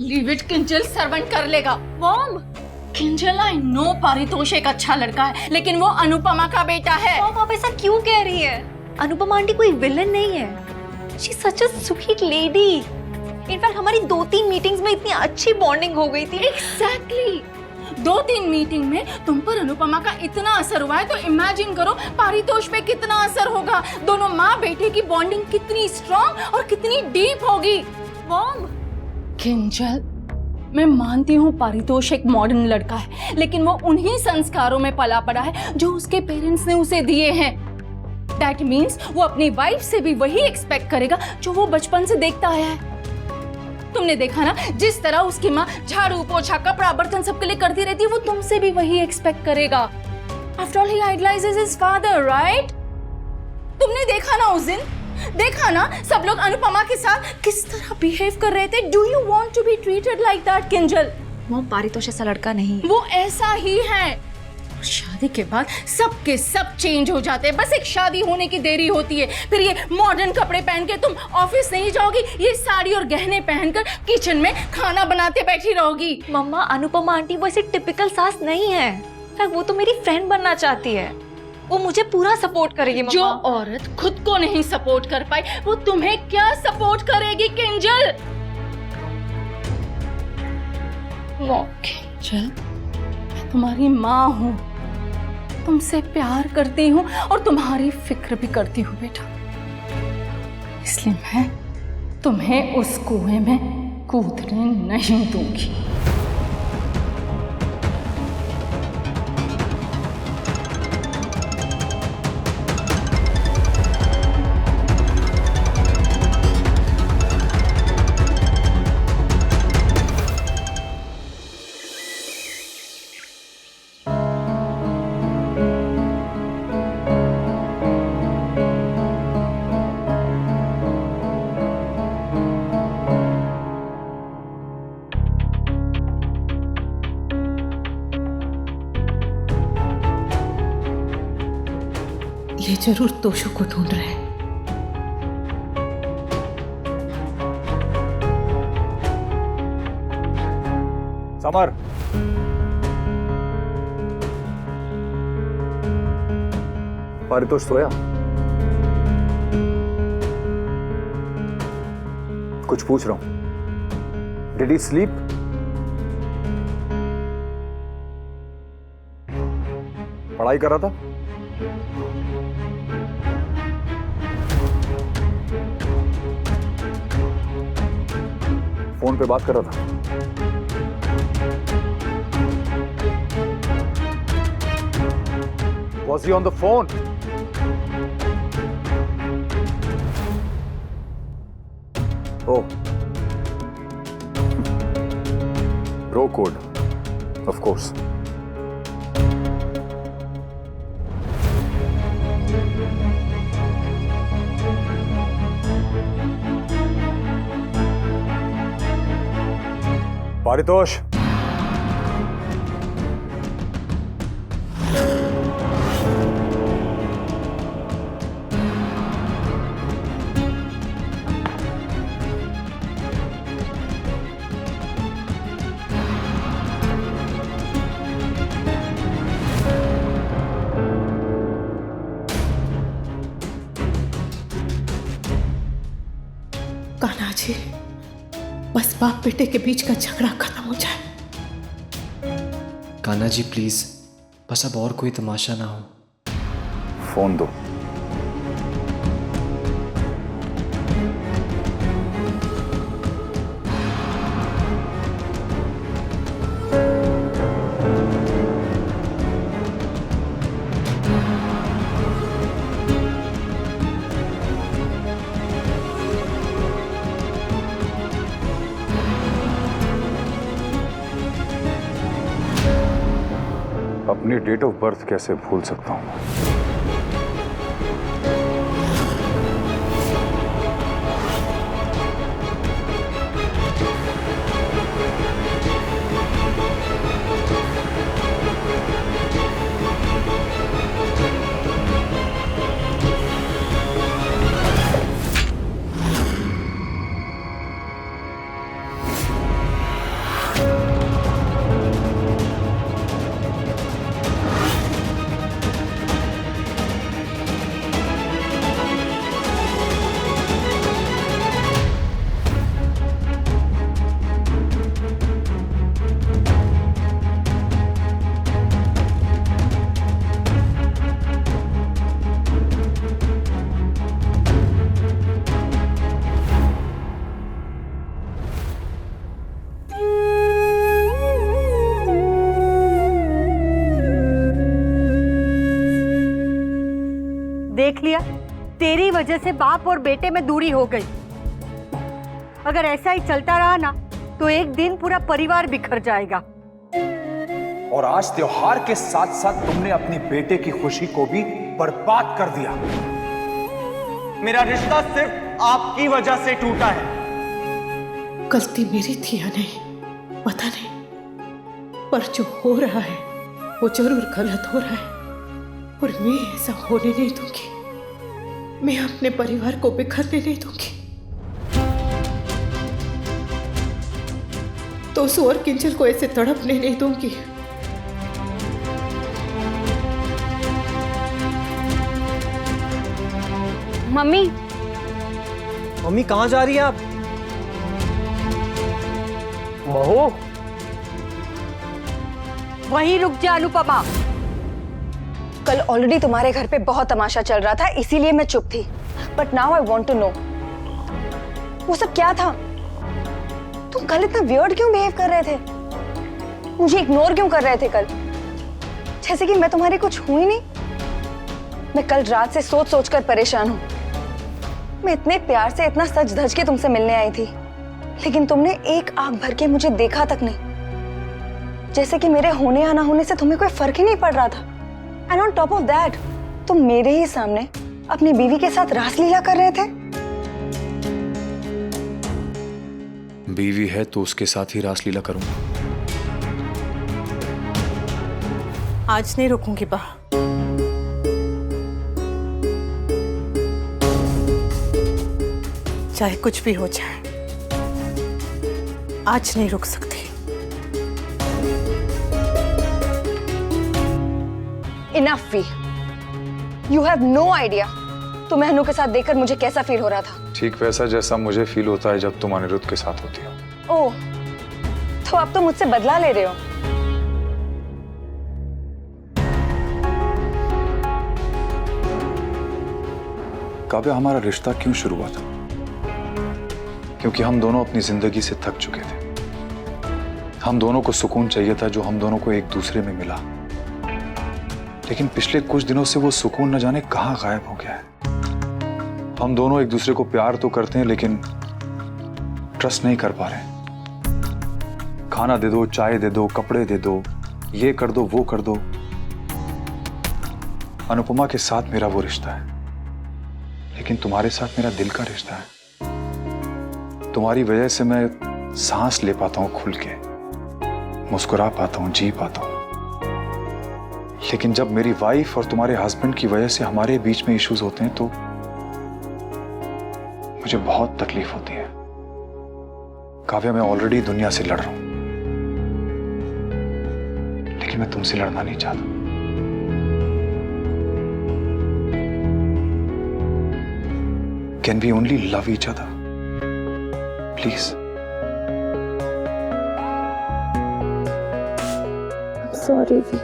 Leave it Kinjal, servant कर लेगा। Mom Kinjal, I know Paritosh एक अच्छा लड़का है, लेकिन वो अनुपमा का बेटा है। मॉम आप ऐसा क्यों कह रही है? अनुपमा आंटी कोई विलन नहीं है। She such a sweet lady. In fact हमारी 2-3 मीटिंग्स में इतनी अच्छी बॉन्डिंग हो गई थी। एग्जैक्टली 2-3 मीटिंग में तुम पर अनुपमा का इतना असर हुआ है, तो इमेजिन करो पारितोष पे कितना असर होगा। दोनों माँ बेटे की बॉन्डिंग कितनी स्ट्रॉन्ग और कितनी डीप होगी। मॉम किंजल, मैं मानती हूँ पारितोष एक मॉडर्न लड़का है, लेकिन वो उन्हीं संस्कारों में पला पड़ा है जो उसके पेरेंट्स ने उसे दिए हैं। दैट मीन्स वो अपनी वाइफ से भी वही एक्सपेक्ट करेगा जो वो बचपन से देखता आया है। तुमने देखा ना, जिस तरह उसकी माँ झाड़ू पोछा कपड़ा बर्तन सबके लिए करती रहती है, वो तुमसे भी वही एक्सपेक्ट करेगा। After all he idolizes his father, right? तुमने देखा ना उस दिन, देखा ना सब लोग अनुपमा के साथ किस तरह बिहेव कर रहे थे। Do you want to be treated like that Kinjal? Mom Paritosh ऐसा लड़का नहीं। वो ऐसा ही है। शादी के बाद सब के सब चेंज हो जाते हैं, बस एक शादी होने की देरी होती है। फिर ये मॉडर्न कपड़े पहन के तुम ऑफिस नहीं जाओगी, ये साड़ी और गहने पहनकर किचन में खाना बनाते बैठी रहोगी। मम्मा अनुपमा आंटी वो ऐसी टिपिकल सास नहीं है। वो तो मेरी फ्रेंड बनना चाहती है। वो मुझे पूरा सपोर्ट करेगी। जो औरत खुद को नहीं सपोर्ट कर पाई, वो तुम्हें क्या सपोर्ट करेगी किंजल? किंजल, मैं तुम्हारी माँ हूँ, तुमसे प्यार करती हूँ और तुम्हारी फिक्र भी करती हूँ बेटा। इसलिए मैं तुम्हें उस कुएं में कूदने नहीं दूंगी। ये जरूर तोशु को ढूंढ रहे हैं। समर, पारितोष सोया? कुछ पूछ रहा हूं। Did he sleep? पढ़ाई कर रहा था? फोन पे बात कर रहा था? Was he on the phone? Oh. Bro code, of course. Paritosh, Kanha ji, बस बाप बेटे के बीच का झगड़ा खत्म हो जाए। कान्हा जी प्लीज, बस अब और कोई तमाशा ना हो। फोन दो। अपनी डेट ऑफ बर्थ कैसे भूल सकता हूं? वजह से बाप और बेटे में दूरी हो गई। अगर ऐसा ही चलता रहा ना तो एक दिन पूरा परिवार बिखर जाएगा। और आज त्योहार के साथ साथ तुमने अपनी बेटे की खुशी को भी बर्बाद कर दिया। मेरा रिश्ता सिर्फ आपकी वजह से टूटा है। गलती मेरी थी या नहीं पता नहीं, पर जो हो रहा है वो जरूर गलत हो रहा है और मैं ऐसा होने नहीं दूंगी। मैं अपने परिवार को बिखरने नहीं दूंगी। तो सु और किंजल को ऐसे तड़पने नहीं दूंगी। मम्मी, मम्मी कहाँ जा रही हैं आप? बहू, वहीं रुक जा अनुपमा। कल ऑलरेडी तुम्हारे घर पे बहुत तमाशा चल रहा था, इसीलिए मैं चुप थी। But now I want to know, वो सब क्या था? तुम कल इतना वियर्ड क्यों बिहेव कर रहे थे? मुझे इग्नोर क्यों कर रहे थे कल? जैसे कि मैं तुम्हारी कुछ हुई नहीं। मैं कल रात से सोच सोच कर परेशान हूं। मैं इतने प्यार से, इतना सज धज के तुमसे मिलने आई थी, लेकिन तुमने एक आंख भर के मुझे देखा तक नहीं। जैसे कि मेरे होने या ना होने से तुम्हें कोई फर्क ही नहीं पड़ रहा था। And on top of that, तुम मेरे ही सामने अपनी बीवी के साथ रासलीला कर रहे थे। बीवी है तो उसके साथ ही रासलीला करूंगा। आज नहीं रुकूंगी बा। चाहे कुछ भी हो जाए, आज नहीं रुक सकती। Enough we, you have no idea तुम्हें अनु के साथ देखकर मुझे कैसा फील हो रहा था। ठीक वैसा जैसा मुझे फील होता है जब तुम अनिरुद्ध के साथ होती हो। ओह, तो आप तो मुझसे बदला ले रहे हो। काव्या, हमारा रिश्ता क्यों शुरू हुआ था? क्योंकि हम दोनों अपनी जिंदगी से थक चुके थे। हम दोनों को सुकून चाहिए था जो हम दोनों को एक दूसरे में मिला, लेकिन पिछले कुछ दिनों से वो सुकून न जाने कहां गायब हो गया है। हम दोनों एक दूसरे को प्यार तो करते हैं लेकिन ट्रस्ट नहीं कर पा रहे। खाना दे दो, चाय दे दो, कपड़े दे दो, ये कर दो, वो कर दो। अनुपमा के साथ मेरा वो रिश्ता है, लेकिन तुम्हारे साथ मेरा दिल का रिश्ता है। तुम्हारी वजह से मैं सांस ले पाता हूं खुल के, मुस्कुरा पाता हूं, जी पाता हूं। लेकिन जब मेरी वाइफ और तुम्हारे हस्बैंड की वजह से हमारे बीच में इश्यूज होते हैं तो मुझे बहुत तकलीफ होती है। काव्या, मैं ऑलरेडी दुनिया से लड़ रहा हूं, लेकिन मैं तुमसे लड़ना नहीं चाहता। Can we only love each other? Please. I'm sorry, V.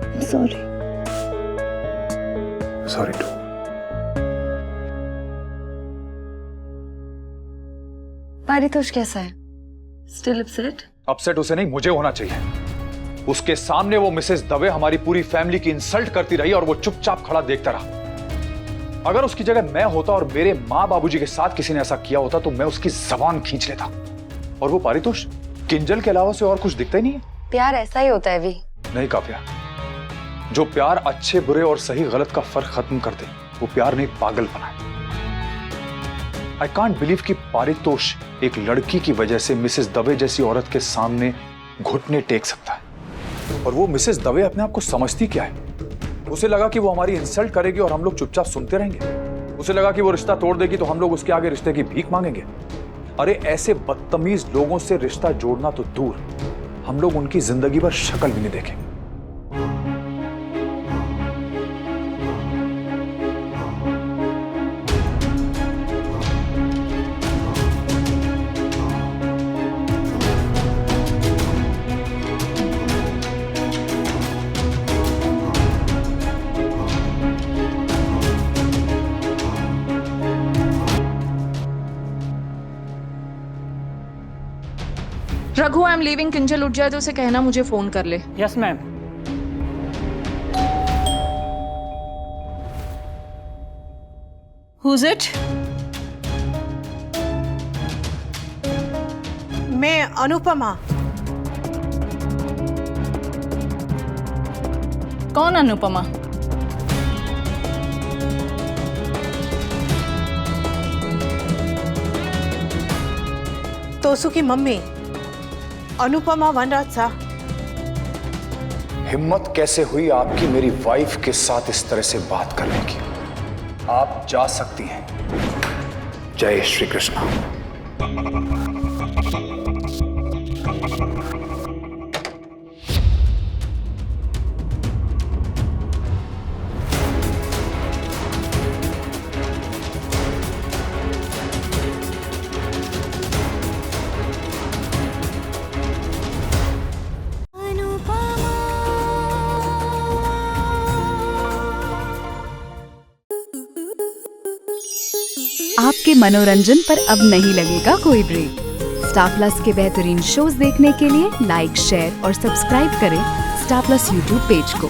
I'm sorry. Sorry too. Paritosh कैसा है? Still upset? अपसेट उसे नहीं, मुझे होना चाहिए। उसके सामने वो मिसेस दवे हमारी पूरी फैमिली की इंसल्ट करती रही और वो चुपचाप खड़ा देखता रहा। अगर उसकी जगह मैं होता और मेरे माँ बाबूजी के साथ किसी ने ऐसा किया होता तो मैं उसकी जबान खींच लेता। और वो पारितोष किंजल के अलावा से और कुछ दिखता ही नहीं है। प्यार ऐसा ही होता है वी। नहीं काव्या, जो प्यार अच्छे बुरे और सही गलत का फर्क खत्म कर दे वो प्यार नहीं, पागलपना है। आई कांट बिलीव कि पारितोष एक लड़की की वजह से मिसेस दवे जैसी औरत के सामने घुटने टेक सकता है। और वो मिसेस दवे अपने आप को समझती क्या है? उसे लगा कि वो हमारी इंसल्ट करेगी और हम लोग चुपचाप सुनते रहेंगे। उसे लगा कि वो रिश्ता तोड़ देगी तो हम लोग उसके आगे रिश्ते की भीख मांगेंगे। अरे ऐसे बदतमीज लोगों से रिश्ता जोड़ना तो दूर, हम लोग उनकी जिंदगी भर शक्ल भी नहीं देखेंगे। Raghu, I am leaving. Kinjal उठ जाए तो उसे कहना मुझे फोन कर ले। Yes ma'am. Who's it? मैं अनुपमा। कौन अनुपमा? तोसू की मम्मी अनुपमा वनराज सा। हिम्मत कैसे हुई आपकी मेरी वाइफ के साथ इस तरह से बात करने की? आप जा सकती हैं। जय श्री कृष्णा। आपके मनोरंजन पर अब नहीं लगेगा कोई ब्रेक। स्टार प्लस के बेहतरीन शोज देखने के लिए लाइक, शेयर और सब्सक्राइब करें स्टार प्लस यूट्यूब पेज को।